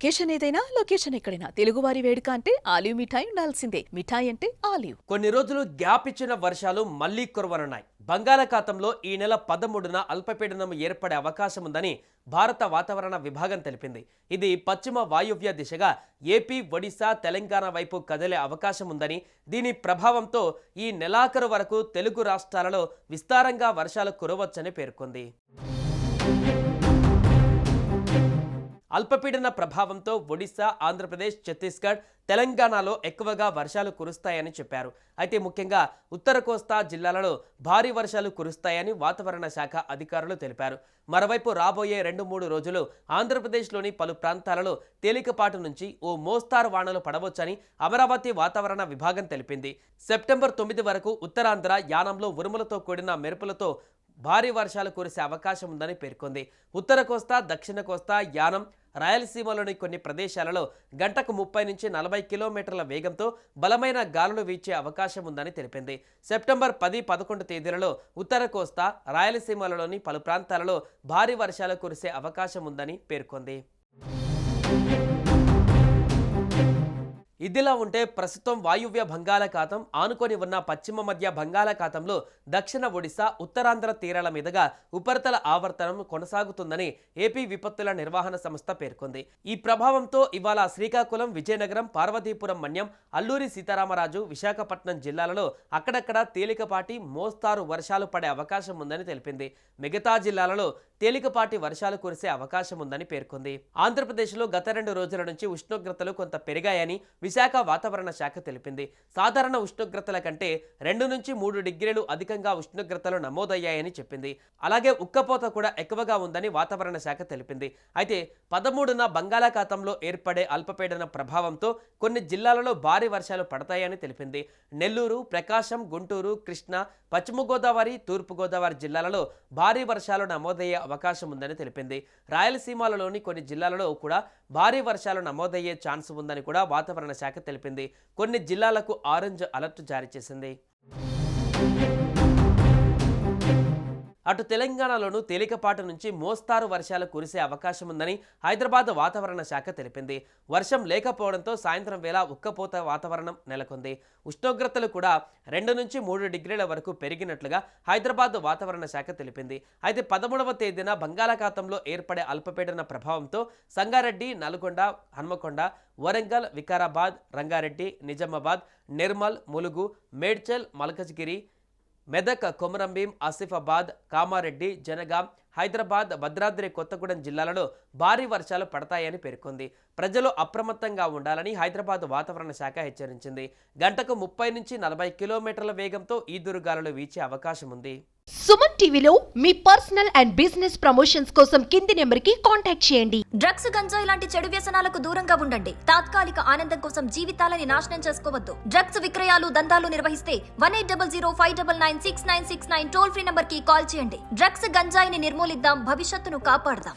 Occasion ఏదైనా location ఎక్కడైనా తెలుగువారి వేడుక అంటే ఆలివ్ మిఠాయి ఉండాల్సిందే. మిఠాయి అంటే ఆలివ్. కొన్ని రోజులు గ్యాప్ ఇచ్చిన వర్షాలు మళ్లీ కురవనున్నాయి. బంగాళాఖాతంలో ఈ నెల 13న అల్పపీడనం ఏర్పడే అవకాశం ఉందని భారత వాతావరణ విభాగం తెలిపింది. ఇది పశ్చిమ వాయువ్య దిశగా ఏపీ, ఒడిశా, తెలంగాణ వైపు కదిలే అవకాశం ఉందని, దీని ప్రభావంతో ఈ నెలాఖరు వరకు తెలుగు రాష్ట్రాలలో విస్తారంగా వర్షాలు కురవచ్చని పేర్కొంది. అల్పపీడన ప్రభావంతో ఒడిశా, ఆంధ్రప్రదేశ్, ఛత్తీస్గఢ్, తెలంగాణలో ఎక్కువగా వర్షాలు కురుస్తాయని చెప్పారు. అయితే ముఖ్యంగా ఉత్తర కోస్తా జిల్లాలలో భారీ వర్షాలు కురుస్తాయని వాతావరణ శాఖ అధికారులు తెలిపారు. మరోవైపు రాబోయే 2-3 రోజులు ఆంధ్రప్రదేశ్లోని పలు ప్రాంతాలలో తేలికపాటు నుంచి ఓ మోస్తారు వానలు పడవచ్చని అమరావతి వాతావరణ విభాగం తెలిపింది. సెప్టెంబర్ 9 వరకు ఉత్తరాంధ్ర, యానంలో ఉరుములతో కూడిన మెరుపులతో భారీ వర్షాలు కురిసే అవకాశం ఉందని పేర్కొంది. ఉత్తర కోస్తా, దక్షిణ కోస్తా, యానం, రాయలసీమలోని కొన్ని ప్రదేశాలలో గంటకు 30 నుంచి 40 కిలోమీటర్ల వేగంతో బలమైన గాలులు వీచే అవకాశం ఉందని తెలిపింది. సెప్టెంబర్ 10-11 తేదీలలో ఉత్తర కోస్తా, రాయలసీమలలోని పలు ప్రాంతాలలో భారీ వర్షాలు కురిసే అవకాశం ఉందని పేర్కొంది. ఇదిలా ఉంటే ప్రస్తుతం వాయువ్య బంగాళాఖాతం ఆనుకొని ఉన్న పశ్చిమ మధ్య బంగాళాఖాతంలో దక్షిణ ఒడిశా, ఉత్తరాంధ్ర తీరాల మీదుగా ఉపరితల ఆవర్తనం కొనసాగుతుందని ఏపీ విపత్తుల నిర్వహణ సంస్థ పేర్కొంది. ఈ ప్రభావంతో ఇవాళ శ్రీకాకుళం, విజయనగరం, పార్వతీపురం మన్యం, అల్లూరి సీతారామరాజు, విశాఖపట్నం జిల్లాలలో అక్కడక్కడ తేలికపాటి మోస్తారు వర్షాలు పడే అవకాశం ఉందని తెలిపింది. మిగతా జిల్లాలలో తేలికపాటి వర్షాలు కురిసే అవకాశం ఉందని పేర్కొంది. ఆంధ్రప్రదేశ్లో గత 2 రోజుల నుంచి ఉష్ణోగ్రతలు కొంత పెరిగాయని విశాఖ వాతావరణ శాఖ తెలిపింది. సాధారణ ఉష్ణోగ్రతల కంటే 2 నుంచి 3 డిగ్రీలు అధికంగా ఉష్ణోగ్రతలు నమోదయ్యాయని చెప్పింది. అలాగే ఉక్కపోత కూడా ఎక్కువగా ఉందని వాతావరణ శాఖ తెలిపింది. అయితే 13న బంగాళాఖాతంలో ఏర్పడే అల్పపీడన ప్రభావంతో కొన్ని జిల్లాలలో భారీ వర్షాలు పడతాయని తెలిపింది. నెల్లూరు, ప్రకాశం, గుంటూరు, కృష్ణా, పశ్చిమ గోదావరి, తూర్పు గోదావరి జిల్లాలలో భారీ వర్షాలు నమోదయ్యే అవకాశం ఉందని తెలిపింది. రాయలసీమలలోని కొన్ని జిల్లాలలో కూడా భారీ వర్షాలు నమోదయ్యే ఛాన్స్ ఉందని కూడా వాతావరణ శాఖ తెలిపింది. కొన్ని జిల్లాలకు ఆరెంజ్ అలర్ట్ జారీ చేసింది. అటు తెలంగాణలోనూ తేలికపాటు నుంచి మోస్తారు వర్షాలు కురిసే అవకాశం ఉందని హైదరాబాద్ వాతావరణ శాఖ తెలిపింది. వర్షం లేకపోవడంతో సాయంత్రం వేళ ఉక్కపోత వాతావరణం నెలకొంది. ఉష్ణోగ్రతలు కూడా 2 నుంచి 3 డిగ్రీల వరకు పెరిగినట్లుగా హైదరాబాద్ వాతావరణ శాఖ తెలిపింది. అయితే 13వ తేదీన బంగాళాఖాతంలో ఏర్పడే అల్పపీడన ప్రభావంతో సంగారెడ్డి, నల్గొండ, హన్మకొండ, వరంగల్, వికారాబాద్, రంగారెడ్డి, నిజామాబాద్, నిర్మల్, ములుగు, మేడ్చల్, మల్కజ్గిరి, మెదక్, కొమరంభీం, ఆసిఫాబాద్, కామారెడ్డి, జనగాం, హైదరాబాద్, భద్రాద్రి కొత్తగూడెం జిల్లాలలో భారీ వర్షాలు పడతాయని పేర్కొంది. ప్రజలు అప్రమత్తంగా ఉండాలని హైదరాబాద్ వాతావరణ శాఖ హెచ్చరించింది. గంటకు 30 నుంచి 40 కిలోమీటర్ల వేగంతో ఈదురుగాలులు వీచే అవకాశం ఉంది. సుమన్ టీవీలో మీ పర్సనల్ అండ్ బిజినెస్ ప్రమోషన్స్ కోసం కింది నెంబర్కి కాంటాక్ట్ చేయండి. డ్రగ్స్, గంజాయి లాంటి చెడు వ్యసనాలకు దూరంగా ఉండండి. తాత్కాలిక ఆనందం కోసం జీవితాలని నాశనం చేసుకోవద్దు. డ్రగ్స్ విక్రయాలు, దందాలు నిర్వహిస్తే 1800-599-6969 టోల్ ఫ్రీ నంబర్ కి కాల్ చేయండి. డ్రగ్స్, గంజాయిని నిర్మూలిద్దాం, భవిష్యత్తును కాపాడదాం.